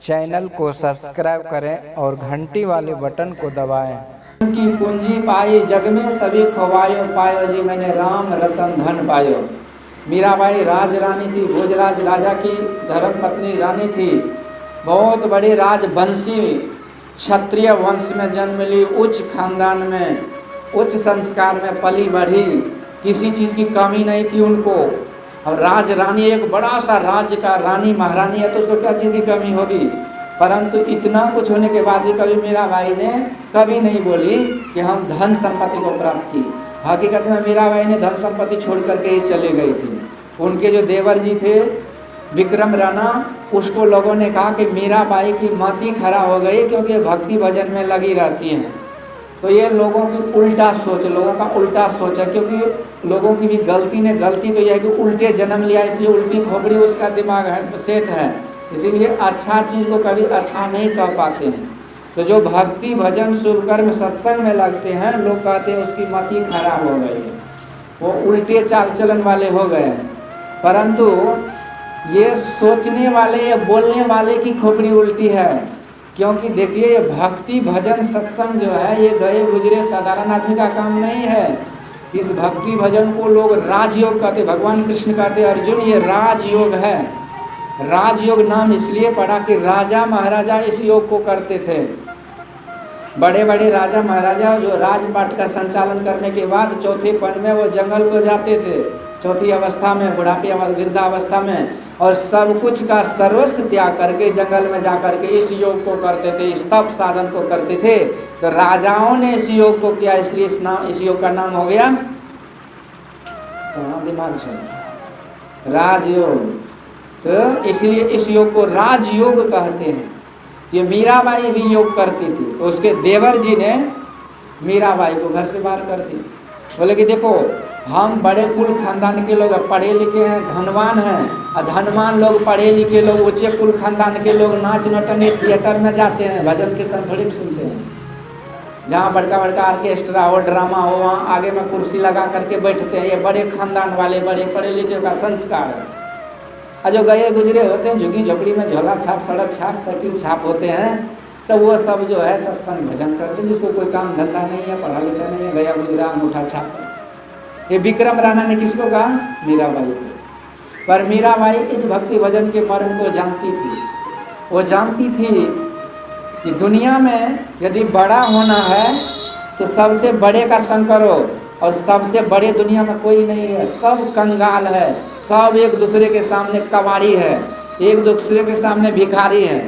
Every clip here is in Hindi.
चैनल को सब्सक्राइब करें और घंटी वाले बटन को दबाएं। की पूंजी पाई जग में सभी खोवायो पायो जी मैंने राम रतन धन पायो। मीराबाई राज रानी थी, भोजराज राजा की धर्म पत्नी रानी थी। बहुत बड़े राजवंशी क्षत्रिय वंश में जन्म ली, उच्च खानदान में उच्च संस्कार में पली बढ़ी, किसी चीज़ की कमी नहीं थी उनको। अब राज रानी एक बड़ा सा राज्य का रानी महारानी है तो उसको क्या चीज़ की कमी होगी। परंतु इतना कुछ होने के बाद भी कभी मीराबाई ने कभी नहीं बोली कि हम धन संपत्ति को प्राप्त की। हकीकत में मीराबाई ने धन संपत्ति छोड़ करके ही चले गई थी। उनके जो देवर जी थे विक्रम राणा, उसको लोगों ने कहा कि मीराबाई की मति खराब हो गई क्योंकि भक्ति भजन में लगी रहती हैं। तो ये लोगों की उल्टा सोच, लोगों का उल्टा सोच है, क्योंकि लोगों की भी गलती ने गलती तो यह है कि उल्टे जन्म लिया, इसलिए उल्टी खोपड़ी उसका दिमाग है, सेट है, इसीलिए अच्छा चीज़ को कभी अच्छा नहीं कह पाते हैं। तो जो भक्ति भजन शुभ कर्म सत्संग में लगते हैं, लोग कहते हैं उसकी मति खराब हो गई है, वो उल्टे चाल चलन वाले हो गए हैं। परंतु ये सोचने वाले या बोलने वाले की खोपड़ी उल्टी है, क्योंकि देखिए ये भक्ति भजन सत्संग जो है ये गए गुजरे साधारण आदमी का काम नहीं है। इस भक्ति भजन को लोग राजयोग कहते, भगवान कृष्ण कहते अर्जुन ये राजयोग है। राजयोग नाम इसलिए पड़ा कि राजा महाराजा इस योग को करते थे। बड़े बड़े राजा महाराजा जो राजपाट का संचालन करने के बाद चौथे पन में वो जंगल को जाते थे, चौथी अवस्था में, बुढ़ापे वृद्धावस्था में, और सब कुछ का सर्वस्व त्याग करके जंगल में जा करके इस योग को करते थे, इस तप साधन को करते थे। तो राजाओं ने इस योग को किया, इसलिए इस योग का नाम हो गया दिमाग से राजयोग। तो इसलिए इस योग को राजयोग कहते हैं। ये मीराबाई भी योग करती थी, तो उसके देवर जी ने मीराबाई को घर से बाहर कर दिया। बोले कि देखो हम बड़े कुल खानदान के लोग पढ़े लिखे हैं, धनवान हैं, और धनवान लोग पढ़े लिखे लोग ऊंचे कुल खानदान के लोग नाच नटने थिएटर में जाते हैं, भजन कीर्तन थोड़ी सुनते हैं। जहाँ बड़का बड़का ऑर्केस्ट्रा हो, ड्रामा हो, वहाँ आगे में कुर्सी लगा करके बैठते हैं। ये बड़े खानदान वाले, बड़े पढ़े लिखे का संस्कार है। और जो गए गुजरे होते हैं, झुग्गी झोपड़ी में झोला छाप, सड़क छाप, साइकिल छाप होते हैं, तो वो सब जो है सत्संग भजन करते हैं, जिसको कोई काम धंधा नहीं है, पढ़ा लिखा नहीं है, गया गुजरा अंगूठा छाप। ये विक्रम राणा ने किसको कहा? मीराबाई को। पर मीराबाई इस भक्ति भजन के मर्म को जानती थी। वो जानती थी कि दुनिया में यदि बड़ा होना है तो सबसे बड़े का संग करो, और सबसे बड़े दुनिया में कोई नहीं है, सब कंगाल है, सब एक दूसरे के सामने कबाड़ी है, एक दूसरे के सामने भिखारी है।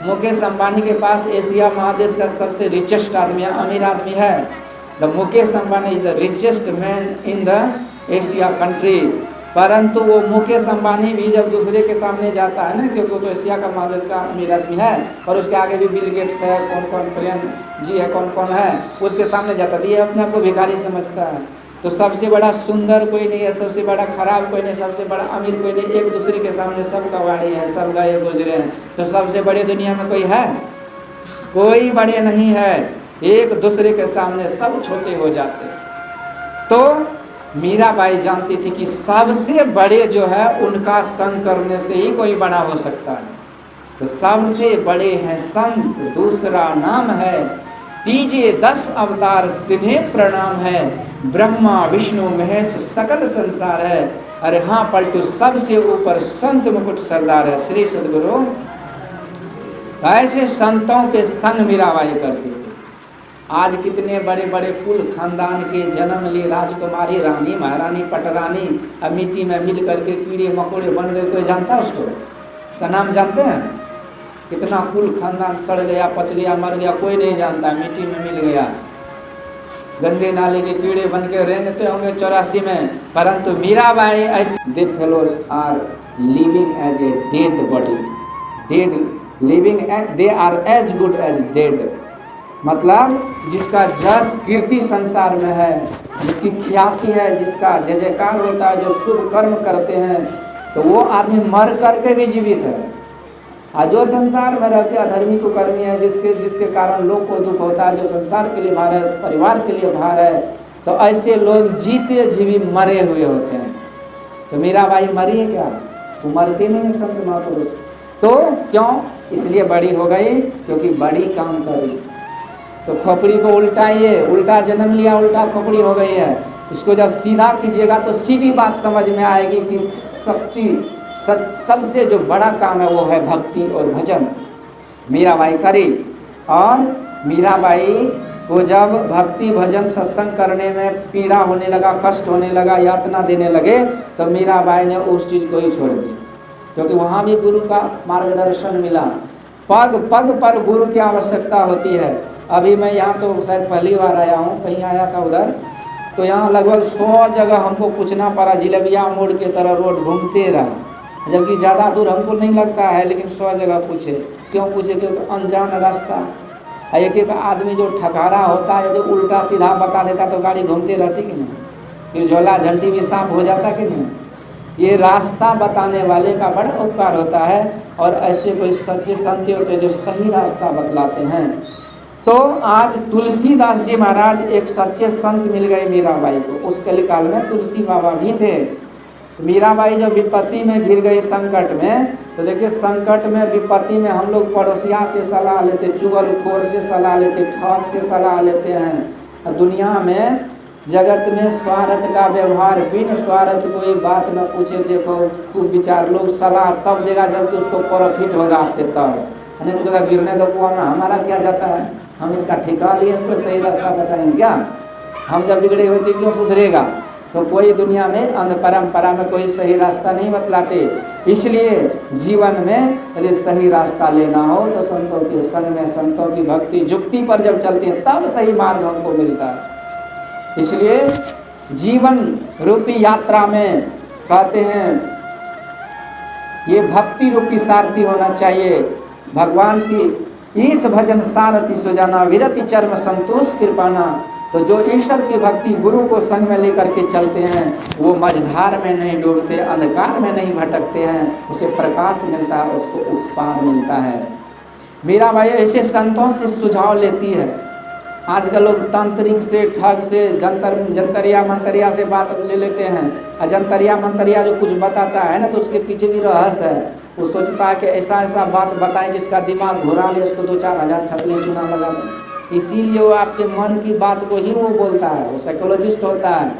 मुकेश अंबानी के पास एशिया महादेश का सबसे रिचेस्ट आदमी है, अमीर आदमी है। The Mukesh Ambani is the richest man in the Asia country. परंतु वो मुकेश अंबानी भी जब दूसरे के सामने जाता है ना, क्योंकि वो तो एशिया का महादेश का अमीर आदमी है, और उसके आगे भी बिल गेट्स है, कौन कौन प्रेम जी है, कौन कौन है, उसके सामने जाता है, ये अपने आप को भिखारी समझता है। तो सबसे बड़ा सुंदर कोई नहीं है, सबसे बड़ा खराब कोई नहीं, सबसे बड़ा अमीर कोई नहीं, एक दूसरे के सामने सब कबाड़ी है, सब गए गुजरे हैं। तो सबसे बड़े दुनिया में कोई है? कोई बड़े नहीं है, एक दूसरे के सामने सब छोटे हो जाते। तो मीराबाई जानती थी कि सबसे बड़े जो है उनका संग करने से ही कोई बड़ा हो सकता है। तो सबसे बड़े हैं संत, दूसरा नाम है तीजे 10 अवतार तिन्हें प्रणाम है, ब्रह्मा विष्णु महेश सकल संसार है, अरे हाँ पलटू सबसे ऊपर संत मुकुट सरदार है, श्री सद्गुरु। ऐसे संतों के संग मीराबाई करती थी। आज कितने बड़े बड़े कुल खानदान के जन्म ली राजकुमारी, रानी, महारानी, पटरानी, अब मिट्टी में मिल करके कीड़े मकोड़े बन गए। कोई जानता है उसको? उसका नाम जानते हैं? कितना कुल खानदान सड़ गया, पच गया, मर गया, कोई नहीं जानता, मिट्टी में मिल गया। गंदे नाले के कीड़े बन के रेंगते होंगे 84 में। परंतु मीराबाई ऐसे they fellows are living as a dead body, dead living, they are as good as dead. मतलब जिसका जस कीर्ति संसार में है, जिसकी ख्याति है, जिसका जय जयकार होता है, जो शुभ कर्म करते हैं, तो वो आदमी मर करके भी जीवित है। और जो संसार में रह के अधर्मी कुकर्मी है, जिसके कारण लोग को दुख होता है, जो संसार के लिए भार है, परिवार के लिए भार है, तो ऐसे लोग जीते जीवी मरे हुए होते हैं। तो मीराबाई मरी है क्या? वो मरती नहीं है संत महापुरुष। तो क्यों? इसलिए बड़ी हो गई क्योंकि बड़ी काम करी। तो खोपड़ी को उल्टा, ये उल्टा जन्म लिया, उल्टा खोपड़ी हो गई है। इसको जब सीधा कीजिएगा तो सीधी बात समझ में आएगी कि सच्ची सबसे जो बड़ा काम है वो है भक्ति और भजन। मीराबाई करी, और मीराबाई को जब भक्ति भजन सत्संग करने में पीड़ा होने लगा, कष्ट होने लगा, यातना देने लगे, तो मीराबाई ने उस चीज़ को ही छोड़ दी, क्योंकि वहाँ भी गुरु का मार्गदर्शन मिला। पग पग पर गुरु की आवश्यकता होती है। अभी मैं यहाँ तो शायद पहली बार आया हूँ, कहीं आया था उधर, तो यहाँ लगभग 100 जगह हमको पूछना पड़ा, जिलेबिया मोड़ के तरह रोड घूमते रहा, जबकि ज़्यादा दूर हमको नहीं लगता है, लेकिन 100 जगह पूछे। क्यों पूछे? क्योंकि अनजान रास्ता। एक एक आदमी जो ठकारा होता है, यदि उल्टा सीधा बता देता तो गाड़ी घूमती रहती कि नहीं, फिर झोला झंडी भी साफ हो जाता कि नहीं। ये रास्ता बताने वाले का बड़ा उपकार होता है, और ऐसे कोई सच्चे संत होते हैं जो सही रास्ता बतलाते हैं। तो आज तुलसीदास जी महाराज एक सच्चे संत मिल गए मीराबाई को। उस कलिकाल में तुलसी बाबा भी थे। मीराबाई जब विपत्ति में घिर गई, संकट में, तो देखिए संकट में विपत्ति में हम लोग पड़ोसिया से सलाह लेते, चुगलखोर से सलाह लेते, ठग से सलाह लेते हैं। दुनिया में जगत में स्वार्थ का व्यवहार, बिन स्वार्थ कोई बात न पूछे। देखो खूब विचार, लोग सलाह तब देगा जबकि उसको प्रॉफिट होगा आपसे, तब। नहीं तो गिरने दो कुआं में, हमारा क्या जाता है, हम इसका ठिका लिए, इसको सही रास्ता बताएंगे क्या? हम जब बिगड़े हुए थे क्यों सुधरेगा? तो कोई दुनिया में अंध परंपरा में कोई सही रास्ता नहीं बतलाते। इसलिए जीवन में यदि सही रास्ता लेना हो तो संतों के संग में, संतों की भक्ति जुक्ति पर जब चलते हैं तब सही मार्ग हमको मिलता है। इसलिए जीवन रूपी यात्रा में कहते हैं ये भक्ति रूपी सारथी होना चाहिए। भगवान की ईश भजन सारथी सुजाना, विरति चर्म संतोष कृपाना। तो जो ईश्वर की भक्ति गुरु को संग में लेकर के चलते हैं, वो मझधार में नहीं डूबते, अंधकार में नहीं भटकते हैं, उसे प्रकाश मिलता है, उसको उस पार मिलता है। मीराबाई ऐसे संतों से सुझाव लेती है। आजकल लोग तांत्रिक से, ठग से, जंतरिया मंतरिया से बात ले लेते हैं। और जंतरिया मंतरिया जो कुछ बताता है ना, तो उसके पीछे भी रहस्य है। वो सोचता है कि ऐसा ऐसा बात बताएं जिसका दिमाग घुरा ले, उसको 2-4 हज़ार ठपले चुना लगा दें। इसीलिए वो आपके मन की बात को ही वो बोलता है। वो साइकोलॉजिस्ट होता है,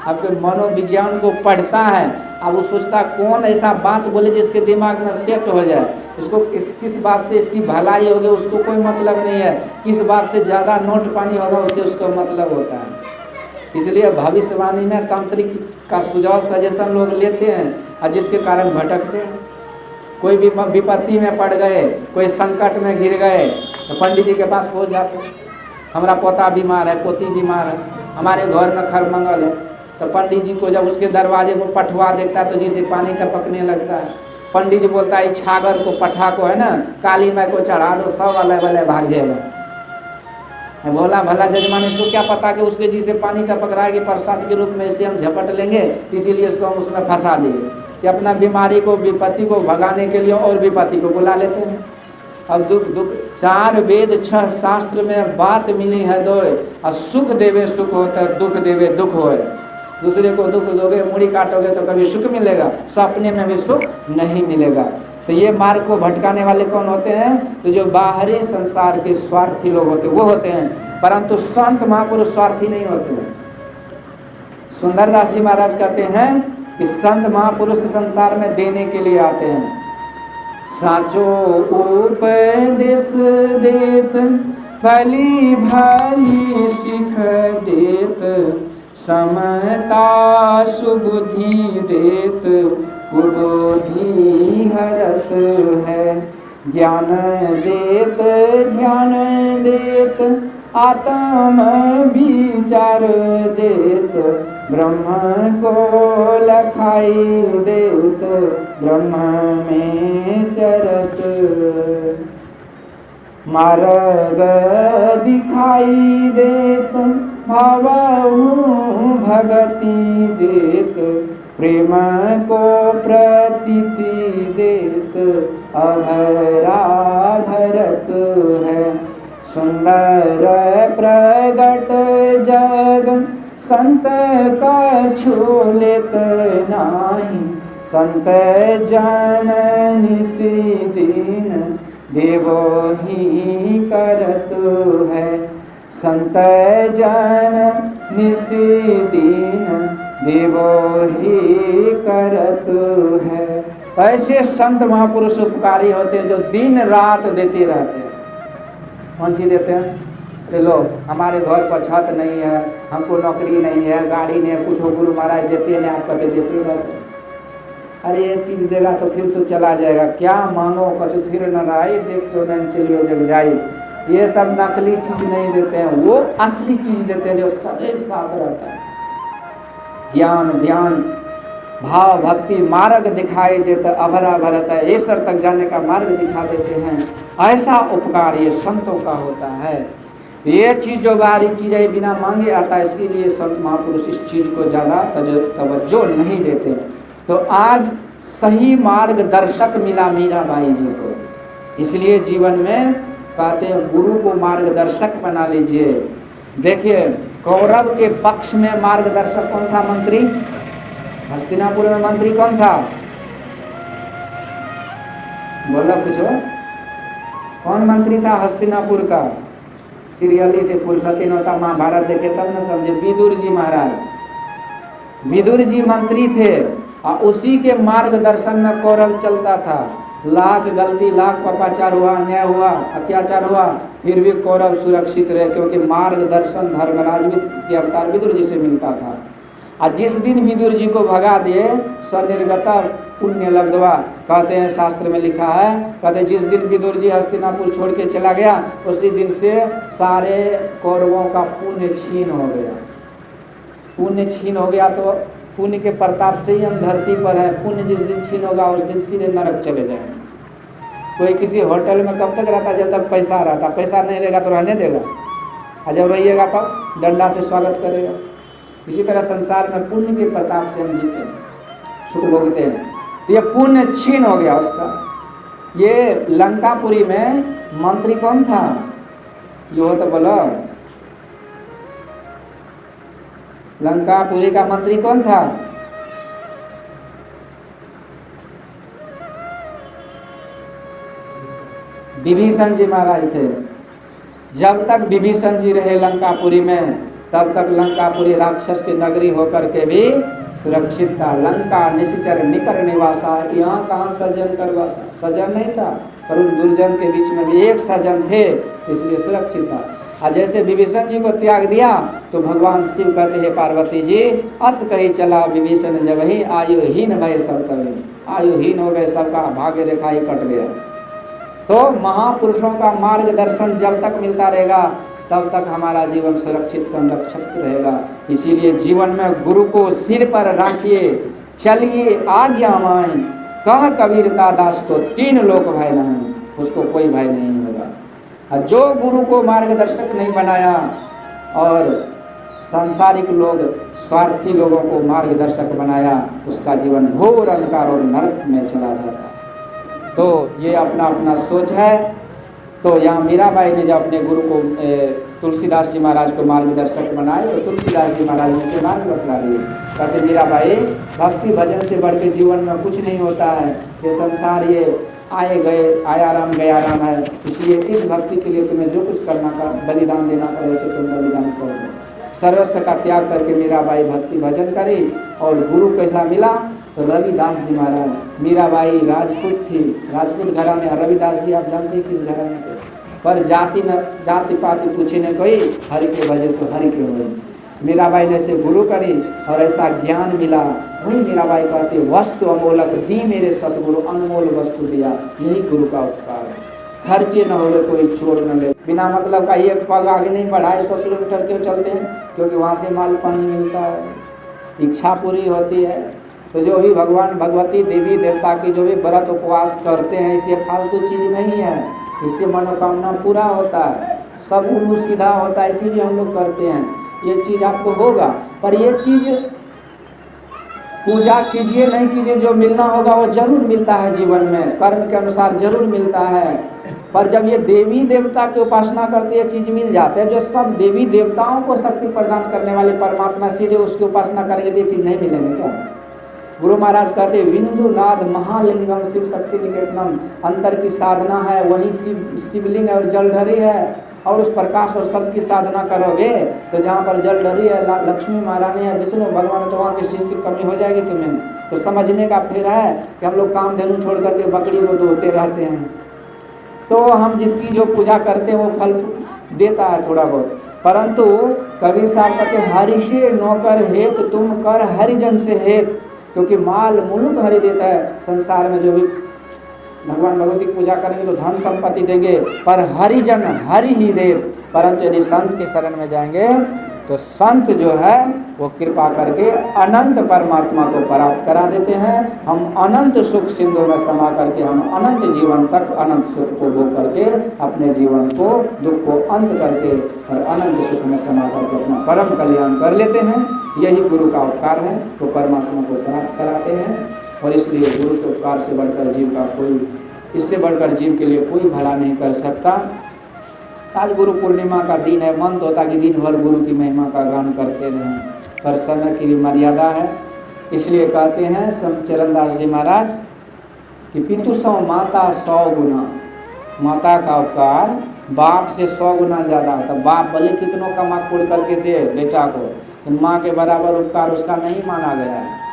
आपके मनोविज्ञान को पढ़ता है। अब वो सोचता है कौन ऐसा बात बोले जिसके दिमाग में सेट हो जाए। इसको किस बात से इसकी भलाई होगी उसको कोई मतलब नहीं है, किस बात से ज़्यादा नोट पानी होगा उससे उसको मतलब होता है। इसलिए भविष्यवाणी में तांत्रिक का सुझाव, सजेशन लोग लेते हैं, और जिसके कारण भटकते हैं। कोई भी विपत्ति में पड़ गए, कोई संकट में घिर गए, तो पंडित जी के पास पहुंच जाते हैं। हमारा पोता बीमार है, पोती बीमार है, हमारे घर में खरमंगल है, तो पंडित जी को जब उसके दरवाजे पर पठवा देखता है तो जी से पानी टपकने लगता है। पंडित जी बोलता है छागर को, पठा को है ना, काली माई को चढ़ा दो, सब वाले वाले भाग जाएगा। बोला भला जजमान, इसको क्या पता कि उसके जी से पानी टपक रहा है कि प्रसाद के रूप में, इसलिए हम झपट लेंगे, इसीलिए इसको हम उसमें फंसा दिए कि अपना बीमारी को, विपत्ति को भगाने के लिए और विपत्ति को बुला लेते हैं। अब दुख 4 वेद 6 शास्त्र में बात मिली है दो, और सुख देवे सुख होता है, दुख देवे दुख होए। दूसरे को दुख दोगे, मुड़ी काटोगे तो कभी सुख मिलेगा, सपने में भी सुख नहीं मिलेगा। तो ये मार्ग को भटकाने वाले कौन होते हैं? तो जो बाहरी संसार के स्वार्थी लोग होते हैं वो होते हैं, परंतु संत महापुरुष स्वार्थी नहीं होते हैं। सुंदरदास जी महाराज कहते हैं कि संत महापुरुष संसार में देने के लिए आते हैं। साचो उपदेश देत, भली भली सिख देत, समता सुबुद्धि देत, कुबुद्धि हरत है। ज्ञान देत ध्यान देत, आत्म विचार देत, ब्रह्म को लखाई देत, ब्रह्म में चरत। मार्ग दिखाई देत, भावहु भगति देत, प्रेम को प्रतीति देत, अभरा भरत है। सुंदर प्रगट जग, संत का छू लेत नाही, संत जन निशिदिन देवो ही करत है। संत जन निशिदिन देवो ही करत है। ऐसे संत महापुरुष उपकारी होते हैं जो दिन रात देते रहते हैं। कौन चीज देते हैं? अरे लो, हमारे घर पर छत नहीं है, हमको नौकरी नहीं है, गाड़ी नहीं है, कुछ हो गुरु महाराज देते नहीं, आप कहते देते रहते हैं। अरे ये चीज देगा तो फिर तो चला जाएगा, क्या मांगो कछु फिर न राय, देख तो नहीं चलियो जग जाई। ये सब नकली चीज नहीं देते हैं, वो असली चीज देते हैं जो सदैव साथ रहता है। ज्ञान ध्यान भाव भक्ति मार्ग दिखाई देता, अभरा भरता है, ईश्वर तक जाने का मार्ग दिखा देते हैं। ऐसा उपकार ये संतों का होता है। ये चीज जो बाहरी चीज है बिना मांगे आता है, इसके लिए संत महापुरुष इस चीज को ज्यादा तवज्जो नहीं देते। तो आज सही मार्गदर्शक मिला मीराबाई जी को, इसलिए जीवन में कहते हैं गुरु को मार्गदर्शक बना लीजिए। देखिए कौरव के पक्ष में मार्गदर्शक कौन था? मंत्री। हस्तिनापुर में मंत्री कौन था? बोलो कुछ। कौन मंत्री था हस्तिनापुर का? सीरियली से फुर्सती न होता, महाभारत देखे तब न समझे। विदुर जी महाराज, विदुर जी मंत्री थे और उसी के मार्गदर्शन में कौरव चलता था। लाख गलती, लाख पापाचार हुआ, अन्याय हुआ, अत्याचार हुआ, फिर भी कौरव सुरक्षित रहे, क्योंकि मार्गदर्शन धर्मराज के अवतार विदुर जी से मिलता था। और जिस दिन विदुर जी को भगा दिए, स्वनिर्गता पुण्य लब्धवा, कहते हैं शास्त्र में लिखा है, कहते जिस दिन विदुर जी हस्तिनापुर छोड़ के चला गया, उसी दिन से सारे कौरवों का पुण्य छीन हो गया। पुण्य छीन हो गया तो पुण्य के प्रताप से ही हम धरती पर हैं। पुण्य जिस दिन छीन होगा उस दिन सीधे नरक चले जाएंगे। कोई किसी होटल में कब तक रहता? जब तक पैसा रहता। पैसा नहीं रहेगा तो रहने देगा, और जब रहिएगा तब डंडा से स्वागत करेगा। इसी तरह संसार में पुण्य के प्रताप से हम जीते हैं, सुख भोगते हैं। ये पुण्य छीन हो गया उसका। ये लंकापुरी में मंत्री कौन था? ये हो तो बोलो, लंकापुरी का मंत्री कौन था? विभीषण जी महाराज थे। जब तक विभीषण जी रहे लंकापुरी में, तब तक लंकापुरी राक्षस की नगरी होकर के भी सुरक्षित था। लंका निश्चर निकर निवासा, यहाँ कहाँ सज्जन कर वासा? सज्जन नहीं था, पर उन दुर्जन के बीच में भी एक सज्जन थे, इसलिए सुरक्षित था। और जैसे विभीषण जी को त्याग दिया तो भगवान शिव कहते हैं पार्वती जी, अस कही चला विभीषण जब ही आयुहीन भय सब तभी। आयुहीन हो गए, सबका भाग्य रेखा ही कट गया। तो महापुरुषों का मार्गदर्शन जब तक मिलता रहेगा तब तक हमारा जीवन सुरक्षित संरक्षित रहेगा। इसीलिए जीवन में गुरु को सिर पर रखिए, चलिए आज्ञा माएं। कह कबीरता दास को तीन लोक भय नहीं, उसको कोई भय नहीं होगा। और जो गुरु को मार्गदर्शक नहीं बनाया और सांसारिक लोग स्वार्थी लोगों को मार्गदर्शक बनाया, उसका जीवन घोर अंधकार और नरक में चला जाता है। तो ये अपना अपना सोच है। तो यहाँ मीराबाई ने जब अपने गुरु को तुलसीदास जी महाराज को मार्गदर्शक बनाए, तो तुलसीदास जी महाराज उनसे मार्ग बतला दिए। कहते मीराबाई, भक्ति भजन से बढ़ के जीवन में कुछ नहीं होता है। ये संसार ये आए गए, आया राम गया राम है। इसलिए इस भक्ति के लिए तुम्हें जो कुछ करना का बलिदान देना पड़े उसे तुम बलिदान करो। सर्वस्व का त्याग करके मीराबाई भक्ति भजन करी। और गुरु कैसा मिला? तो रविदास जी महाराज। मीराबाई राजपूत थी, राजपूत घराने। रविदास जी आप जानते हैं किस घराने के? पर जाति पाति पूछे ने कोई, हरि के भजे तो हरि के हुए। मीराबाई ने से गुरु करी और ऐसा ज्ञान मिला। वही मीराबाई कहती, वस्तु अमोलक दी मेरे सतगुरु, अनमोल वस्तु दिया। यही गुरु का उपकार है। खर्चे न हो, कोई छोड़ न ले। बिना मतलब का ये पग आगे नहीं बढ़ाए 100 किलोमीटर क्यों चलते हैं? क्योंकि वहाँ से माल पानी मिलता है, इच्छा पूरी होती है। तो जो भी भगवान भगवती देवी देवता की जो भी व्रत उपवास करते हैं, इससे फालतू चीज़ नहीं है, इससे मनोकामना पूरा होता है, सब उल्लू सीधा होता है, इसीलिए हम लोग करते हैं। ये चीज़ आपको होगा, पर ये चीज़ पूजा कीजिए नहीं कीजिए, जो मिलना होगा वो जरूर मिलता है जीवन में, कर्म के अनुसार जरूर मिलता है। पर जब ये देवी देवता की उपासना करते ये चीज़ मिल जाते हैं। जो सब देवी देवताओं को शक्ति प्रदान करने वाले परमात्मा, सीधे उसकी उपासना करेंगे तो ये चीज़ नहीं मिलेंगे क्या? गुरु महाराज कहते बिंदु नाद महालिंगम शिव शक्ति निकेतनम, अंतर की साधना है वही शिवलिंग और जलधरी है। और उस प्रकाश और सबकी साधना करोगे तो जहाँ पर जलधरी है, लक्ष्मी महारानी है, विष्णु भगवान, तो वहाँ किस चीज़ की कमी हो जाएगी तुम्हें। तो समझने का फिर है कि हम लोग कामधेनु छोड़ करके बकरी को दोहते रहते हैं। तो हम जिसकी जो पूजा करते हैं वो फल देता है थोड़ा बहुत, परंतु कबीर साहब कहते हरि से नौकर हेत तुम कर हरिजन से हेत, क्योंकि माल मुल्क हरि देता है। संसार में जो भी भगवान भगवती की पूजा करेंगे तो धन संपत्ति देंगे, पर हरिजन हरि ही दे। परंतु यदि संत के शरण में जाएंगे तो संत जो है वो कृपा करके अनंत परमात्मा को प्राप्त करा देते हैं। हम अनंत सुख सिंधु में समा करके हम अनंत जीवन तक अनंत सुख को भोग करके अपने जीवन को दुख को अंत करके और अनंत सुख में समा करके अपना परम कल्याण कर लेते हैं। यही गुरु का उपकार है, तो परमात्मा को प्राप्त कराते हैं। और इसलिए गुरु के उपकार से बढ़कर जीव का कोई, इससे बढ़कर जीव के लिए कोई भला नहीं कर सकता। आज गुरु पूर्णिमा का दिन है, मन तो होता कि दिन भर गुरु की महिमा का गान करते रहें, पर समय की भी मर्यादा है। इसलिए कहते हैं संत चरणदास जी महाराज कि पितु 100 माता 100 गुना, माता का उपकार बाप से 100 गुना ज़्यादा होता। बाप भले कितनों कमा कोड़ करके दे बेटा को, तो माँ के बराबर उपकार उसका नहीं माना गया है।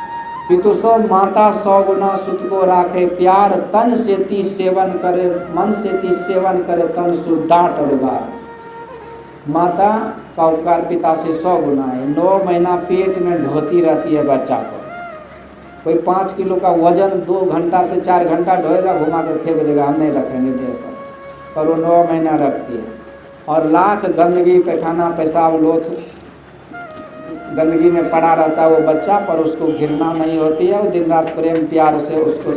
पितु 100 माता 100 गुना सुत को राखे प्यार, तन से 30 सेवन करे, मन से 30 सेवन करे, तन सु डांट और बार। माता का उपकार पिता से 100 गुना है। 9 महीना पेट में ढोती रहती है बच्चा को, कोई 5 किलो का वजन 2 घंटा से 4 घंटा ढोएगा, घुमा कर फेंक देगा, हम नहीं रखेंगे देह पर वो 9 महीना रखती है। और लाख गंदगी पैखाना पेशाब लोथ गंदगी में पड़ा रहता है वो बच्चा, पर उसको घृणा नहीं होती है। वो दिन रात प्रेम प्यार से उसको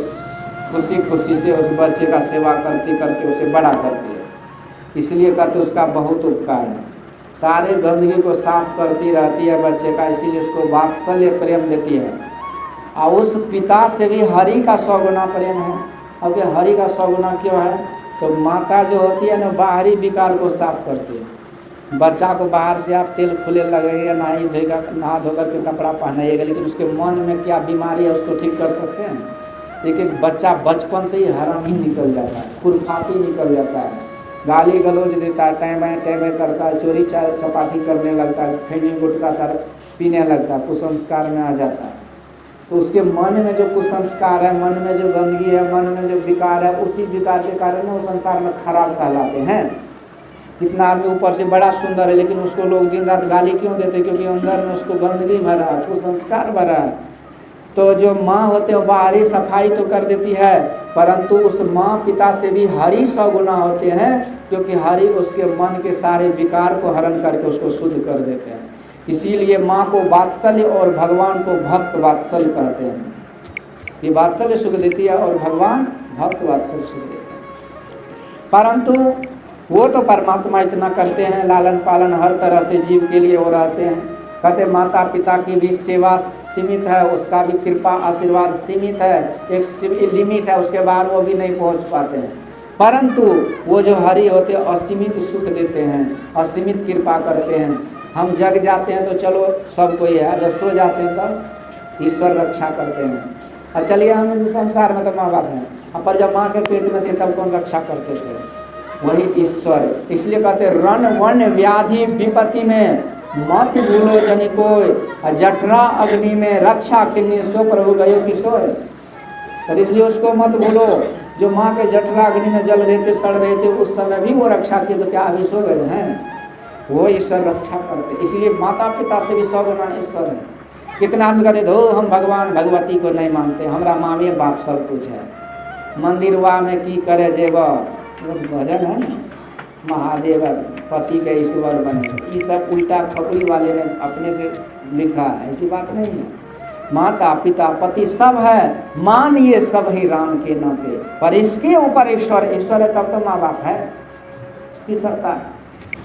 खुशी खुशी से उस बच्चे का सेवा करती करती उसे बड़ा करती है। इसलिए कहते उसका बहुत उपकार है, सारे गंदगी को साफ करती रहती है बच्चे का, इसीलिए उसको वात्सल्य प्रेम देती है। और उस पिता से भी हरि का 100 गुना प्रेम है। अब हरि का 100 गुना क्यों है? तो माता जो होती है ना, बाहरी विकार को साफ करती है। बच्चा को बाहर से आप तेल खुले लगेगा, नहा धो करके कपड़ा पहनाइएगा, लेकिन उसके मन में क्या बीमारी है उसको ठीक कर सकते हैं? एक बच्चा बचपन से ही हरामी निकल जाता है, खुरफाती निकल जाता है, गाली गलौज देता है, टैमे करता है, चोरी चपाटी करने लगता है, खैनी गुटखा पीने लगता है, कुसंस्कार में आ जाता है। तो उसके मन में जो कुसंस्कार है, मन में जो गंदगी है, मन में जो विकार है, उसी विकार के कारण वो संसार में खराब कहलाते हैं। कितना आदमी ऊपर से बड़ा सुंदर है, लेकिन उसको लोग दिन रात गाली क्यों देते? क्योंकि अंदर में उसको गंदगी भरा है, कुसंस्कार भरा है। तो जो माँ होते हैं बाहरी सफाई तो कर देती है, परंतु उस माँ पिता से भी हरि 100 गुना होते हैं, क्योंकि हरि उसके मन के सारे विकार को हरण करके उसको शुद्ध कर देते हैं। इसीलिए माँ को वात्सल्य और भगवान को भक्त वात्सल्य कहते हैं। ये वात्सल्य सुख देती है और भगवान भक्त वात्सल्य सुख देते हैं। परंतु वो तो परमात्मा इतना करते हैं, लालन पालन हर तरह से जीव के लिए वो रहते हैं। कहते माता पिता की भी सेवा सीमित है, उसका भी कृपा आशीर्वाद सीमित है, एक लिमिट है, उसके बाहर वो भी नहीं पहुंच पाते हैं। परंतु वो जो हरि होते हैं असीमित सुख देते हैं, असीमित कृपा करते हैं। हम जग जाते हैं तो चलो सब कोई है, जब सो जाते हैं तब ईश्वर रक्षा करते हैं। और चलिए हम संसार में तो माँ बाप हैं, पर जब माँ के पेट में थे तब कौन रक्षा करते थे? वही ईश्वर। इसलिए कहते रण वन व्याधि विपत्ति में मत भूलो जनि कोय, जठरा अग्नि में रक्षा किन्नी सो प्रभु गयो किशोर। तो इसलिए उसको मत भूलो, जो माँ के जठरा अग्नि में जल रहे थे, सड़ रहे थे, उस समय भी वो रक्षा किए, तो क्या अभी सो गए हैं? वो ईश्वर रक्षा करते। इसलिए माता पिता से भी 100 गुना ईश्वर है। कितना आदमी कहते धो हम भगवान भगवती को नहीं मानते, हमारा मामे बाप सब कुछ है, मंदिरवा में की करे जेब, भजन है ना, महादेव पति के ईश्वर बने। ये सब उल्टा खपड़ी वाले ने अपने से लिखा है, ऐसी बात नहीं है। माता पिता पति सब है, मानिए सब ही राम के नाते, पर इसके ऊपर ईश्वर है, तब तो माँ बाप है, इसकी सत्ता है।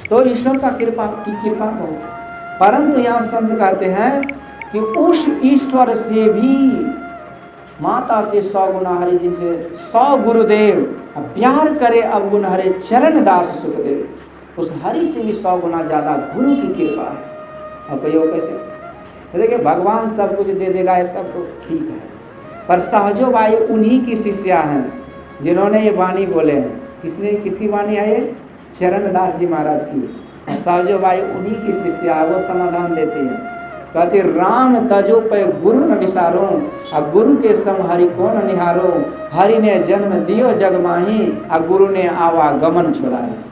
तो ईश्वर का कृपा बहुत। परंतु यहाँ संत कहते हैं कि उस ईश्वर से भी माता से 100 गुना हरि, जिनसे 100 गुरुदेव प्यार करे अवगुण हरे चरण दास सुखदेव, उस हरि से भी 100 गुना ज़्यादा गुरु की कृपा है। और कहियो कैसे? देखिए भगवान सब कुछ दे देगा तब तो ठीक है, पर सहजो बाई उन्हीं की शिष्या हैं जिन्होंने ये वाणी बोले हैं। किसकी वाणी है ये? चरणदास जी महाराज की। सहजो बाई उन्हीं की शिष्या, वो समाधान देती है। कहते राम तजो पे गुरु न विसारो, और गुरु के सम हरि कौन निहारो। हरि ने जन्म दियो जग माही, और गुरु ने आवागमन छुड़ाया।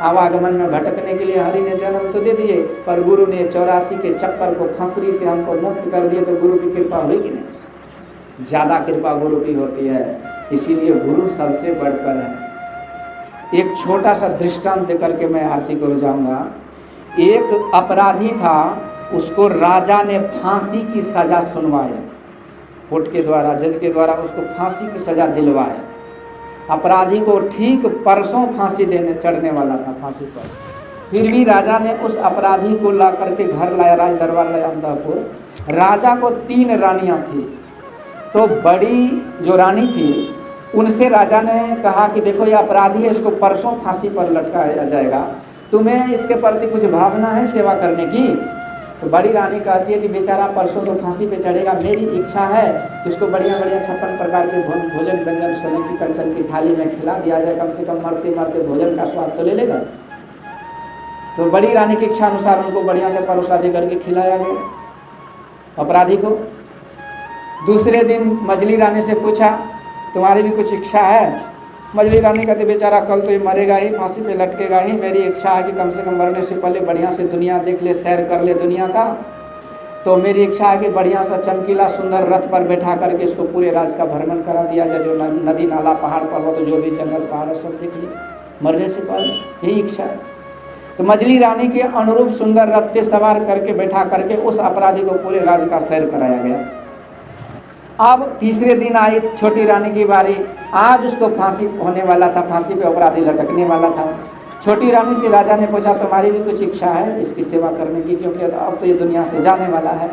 आवागमन में भटकने के लिए हरि ने जन्म तो दे दिए, पर गुरु ने 84 के चक्कर को फंसरी से हमको मुक्त कर दिए। तो गुरु की कृपा हुई कि नहीं? ज़्यादा कृपा गुरु की होती है, इसीलिए गुरु सबसे बढ़कर है। एक छोटा सा दृष्टांत देकर के मैं आरती को जाऊंगा। एक अपराधी था, उसको राजा ने फांसी की सजा सुनवाया, कोर्ट के द्वारा, जज के द्वारा उसको फांसी की सजा दिलवाया। अपराधी को ठीक परसों फांसी देने चढ़ने वाला था फांसी पर, फिर भी राजा ने उस अपराधी को ला करके घर लाया, राज दरबार लाया अंतःपुर। राजा को 3 रानियां थी, तो बड़ी जो रानी थी उनसे राजा ने कहा कि देखो ये अपराधी है, इसको परसों फांसी पर लटकाया जाएगा, तुम्हें इसके प्रति कुछ भावना है सेवा करने की? तो बड़ी रानी कहती है कि बेचारा परसों तो फांसी पे चढ़ेगा, मेरी इच्छा है कि उसको बढ़िया बढ़िया 56 प्रकार के भोजन व्यंजन सोने की कंचन की थाली में खिला दिया जाए, कम से कम मरते मरते भोजन का स्वाद तो ले लेगा। तो बड़ी रानी की इच्छा अनुसार उनको बढ़िया से परोसा दे करके खिलाया गया अपराधी को। दूसरे दिन मजली रानी से पूछा तुम्हारी भी कुछ इच्छा है? मजली रानी कहती बेचारा कल तो ये मरेगा ही, फांसी पे लटकेगा ही, मेरी इच्छा है कि कम से कम मरने से पहले बढ़िया से दुनिया देख ले, सैर कर ले दुनिया का। तो मेरी इच्छा है कि बढ़िया सा चमकीला सुंदर रथ पर बैठा करके इसको पूरे राज का भ्रमण करा दिया जाए, जो नदी नाला पहाड़ पर्वत तो जो भी जंगल पहाड़ है सब देख ले मरने से पहले, यही इच्छा है। तो मजली रानी के अनुरूप सुंदर रथ पे सवार करके बैठा करके उस अपराधी को पूरे राज का सैर कराया गया। अब तीसरे दिन आई छोटी रानी की बारी। आज उसको फांसी होने वाला था, फांसी पे अपराधी लटकने वाला था। छोटी रानी से राजा ने पूछा तुम्हारी भी कुछ इच्छा है इसकी सेवा करने की, क्योंकि अब तो ये दुनिया से जाने वाला है।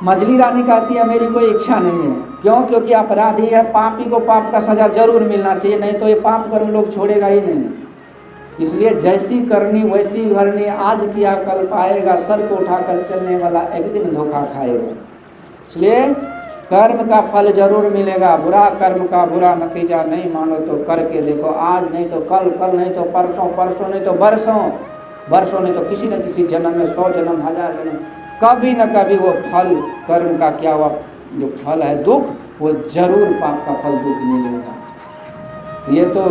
मजली रानी कहती है मेरी कोई इच्छा नहीं है। क्यों? क्योंकि अपराधी है, पापी को पाप का सजा जरूर मिलना चाहिए, नहीं तो ये पाप कर्म लोग छोड़ेगा ही नहीं। इसलिए जैसी करनी वैसी भरनी, आज किया कल पाएगा, सर को उठाकर चलने वाला एक दिन धोखा खाएगा। इसलिए कर्म का फल जरूर मिलेगा, बुरा कर्म का बुरा नतीजा नहीं मानो तो करके देखो, आज नहीं तो कल, कल नहीं तो परसों, परसों नहीं तो बरसों, बरसों नहीं तो किसी न किसी जन्म में, 100 जन्म 1000 जन्म, कभी न कभी वो फल कर्म का क्या हुआ जो फल है दुख, वो जरूर पाप का फल दुख मिलेगा। ये तो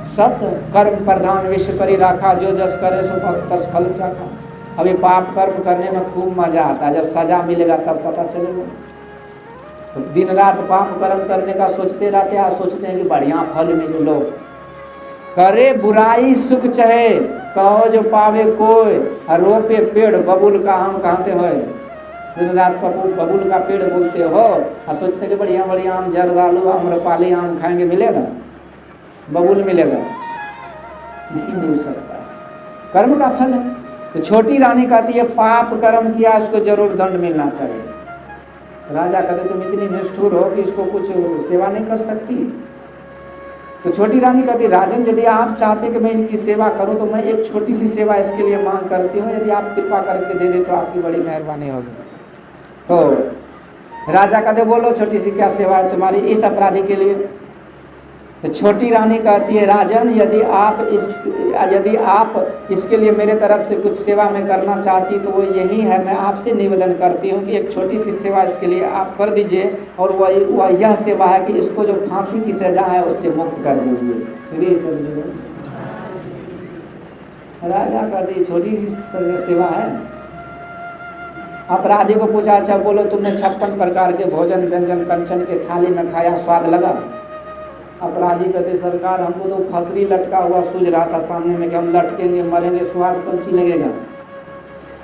सत्य कर्म प्रधान विश्व करी राखा, जो जस करे सो तस फल चाखा। अभी पाप कर्म करने में खूब मजा आता है, जब सजा मिलेगा तब पता चलेगा। तो दिन रात पाप कर्म करने का सोचते रहते हैं, सोचते हैं कि बढ़िया फल मिले। लो करे बुराई सुख चहे, कहो जो पावे कोई, रोपे पेड़ बबुल का आम कहते हो। दिन रात बबुल का पेड़ बोलते हो और सोचते कि बढ़िया बढ़िया आम, जर्दालू आम्रपाली आम खाएंगे, मिलेगा बबुल मिलेगा? नहीं मिल सकता, कर्म का फल है। तो छोटी रानी कहती है पाप कर्म किया इसको जरूर दंड मिलना चाहिए। राजा कहते तुम इतनी निष्ठुर हो कि इसको कुछ सेवा नहीं कर सकती। तो छोटी रानी कहती राजन यदि आप चाहते कि मैं इनकी सेवा करूं तो मैं एक छोटी सी सेवा इसके लिए मांग करती हूँ, यदि आप कृपा करके दे दे तो आपकी बड़ी मेहरबानी होगी। तो राजा कहते बोलो छोटी सी क्या सेवा है तुम्हारी इस अपराधी के लिए? तो छोटी रानी कहती है राजन यदि आप इसके लिए मेरे तरफ से कुछ सेवा में करना चाहती तो वो यही है, मैं आपसे निवेदन करती हूँ कि एक छोटी सी सेवा इसके लिए आप कर दीजिए, और वह यह सेवा है कि इसको जो फांसी की सजा है उससे मुक्त कर दीजिए। श्री समझिए राजा कहती छोटी सी सेवा है। अपराधी को पूछा अच्छा बोलो तुमने 56 प्रकार के भोजन व्यंजन कंचन के थाली में खाया, स्वाद लगा? अपराधी कहते सरकार हमको तो फसरी लटका हुआ सूझ रहा था सामने में कि हम लटकेंगे मरेंगे, स्वाद पंछी लगेगा।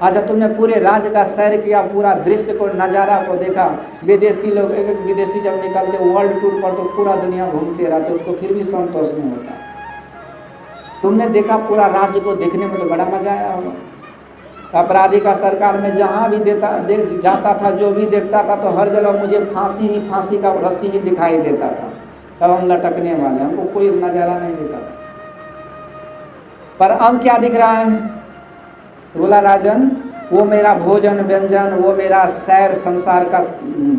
अच्छा तुमने पूरे राज्य का सैर किया, पूरा दृश्य को नज़ारा को देखा, विदेशी लोग एक विदेशी जब निकलते वर्ल्ड टूर पर तो पूरा दुनिया घूमते रहते, उसको फिर भी संतोष नहीं होता। तुमने देखा पूरा राज्य को देखने में तो बड़ा मजा आया होगा। अपराधी का सरकार में जहाँ भी जाता था, जो भी देखता था तो हर जगह मुझे फांसी का रस्सी ही दिखाई देता था, तब हम लटकने वाले, हमको कोई नज़ारा नहीं दिखा। पर अब क्या दिख रहा है? बोला राजन वो मेरा भोजन व्यंजन, वो मेरा सैर संसार का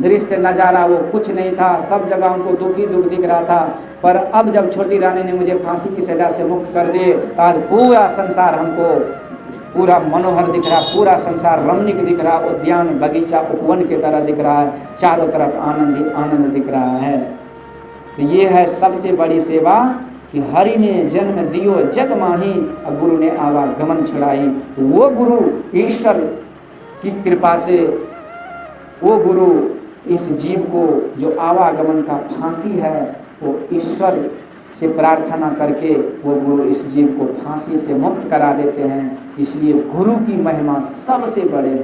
दृश्य नज़ारा वो कुछ नहीं था। सब जगह उनको दुख ही दुख दिख रहा था। पर अब जब छोटी रानी ने मुझे फांसी की सज़ा से मुक्त कर दिए तो आज पूरा संसार हमको पूरा मनोहर दिख रहा, पूरा संसार रमणीक दिख रहा, उद्यान बगीचा उपवन की तरह दिख रहा है, चारों तरफ आनंद ही आनंद दिख रहा है। तो ये है सबसे बड़ी सेवा कि हरि ने जन्म दियो जग माही और गुरु ने आवागमन छुड़ाई। वो गुरु ईश्वर की कृपा से, वो गुरु इस जीव को जो आवागमन का फांसी है वो ईश्वर से प्रार्थना करके वो गुरु इस जीव को फांसी से मुक्त करा देते हैं। इसलिए गुरु की महिमा सबसे बड़े है।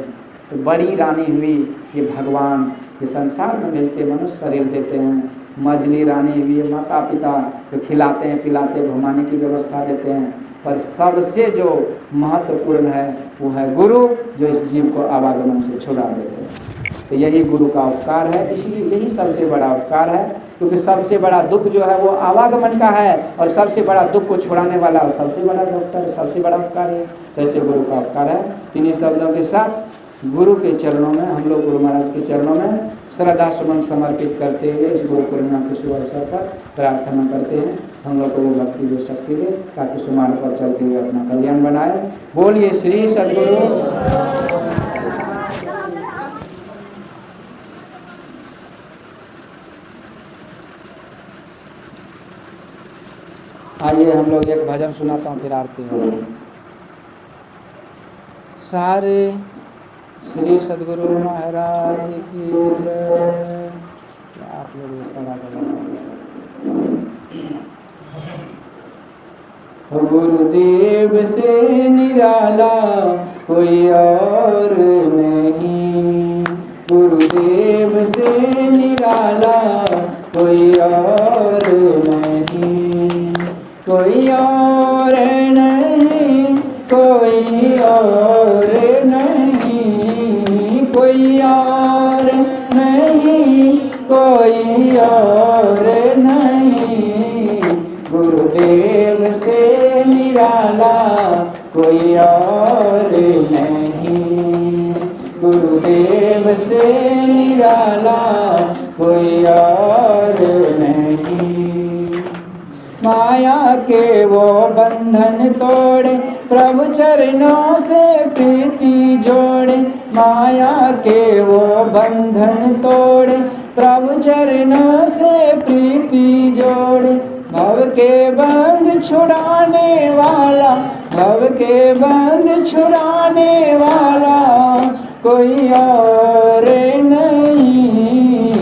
तो बड़ी रानी हुई ये भगवान, ये संसार में भेजते मनुष्य शरीर देते हैं। मझली रानी हुई है माता पिता, जो खिलाते हैं पिलाते घुमाने की व्यवस्था देते हैं। पर सबसे जो महत्वपूर्ण है वो है गुरु, जो इस जीव को आवागमन से छुड़ा देते हैं। तो यही गुरु का उपकार है, इसलिए यही सबसे बड़ा उपकार है। क्योंकि सबसे बड़ा दुख जो है वो आवागमन का है, और सबसे बड़ा दुख को छुड़ाने वाला और सबसे बड़ा डॉक्टर, सबसे बड़ा उपकार है। जैसे गुरु का उपकार है। इन्हीं शब्दों के साथ गुरु के चरणों में, हम लोग गुरु महाराज के चरणों में श्रद्धा सुमन समर्पित करते हुए इस गुरु पूर्णिमा के शुभ अवसर पर प्रार्थना करते हैं हम लोग को वो भक्ति दे शक्ति दे, ताकि सुमार्ग पर चलते हुए अपना कल्याण बनाए। बोलिए श्री सद्गुरु। आइए हम लोग एक भजन सुनाता हूँ, फिर आरती हो। सारे श्री सद्गुरु महाराज की जय। आप लोग ये सारा गुरुदेव से निराला कोई और नहीं, गुरुदेव से निराला कोई और नहीं, कोई और नहीं, कोई और नहीं, कोई और नहीं, कोई और नहीं, गुरुदेव से निराला कोई और नहीं, गुरुदेव से निराला कोई और नहीं। माया के वो बंधन तोड़े, प्रभु चरणों से प्रीति जोड़े, माया के वो बंधन तोड़े, प्रभु चरणों से प्रीति जोड़े। भव के बंध छुड़ाने वाला, भव के बंध छुड़ाने वाला कोई और नहीं,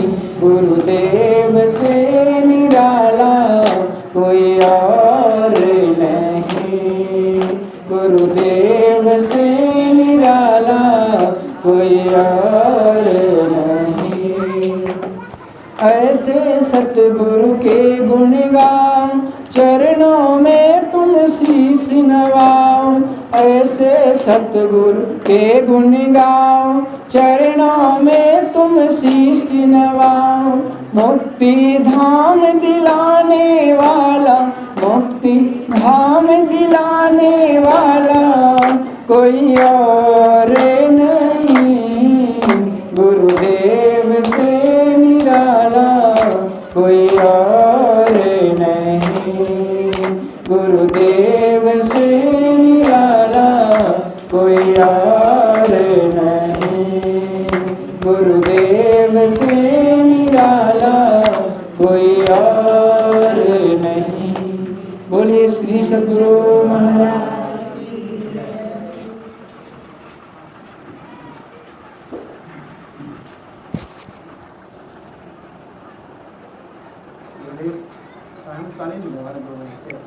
गुरुदेव से निराला कोई और नहीं, गुरुदेव से निराला कोई और नहीं। ऐसे सतगुरु के गुण गाओ, चरणों में तुम शीश नवाओ, ऐसे सतगुरु के गुण गाओ, चरणों में तुम शीश नवाओ। मुक्ति धाम दिलाने वाला, मुक्ति धाम दिलाने वाला कोई और नहीं, गुरुदेव से निराला कोई और नहीं, गुरुदेव से निराला कोई और नहीं, गुरुदेव से निराला कोई और नहीं। बोलिए श्री सद्गुरु महाराज। सायंकालीन व्यवहार से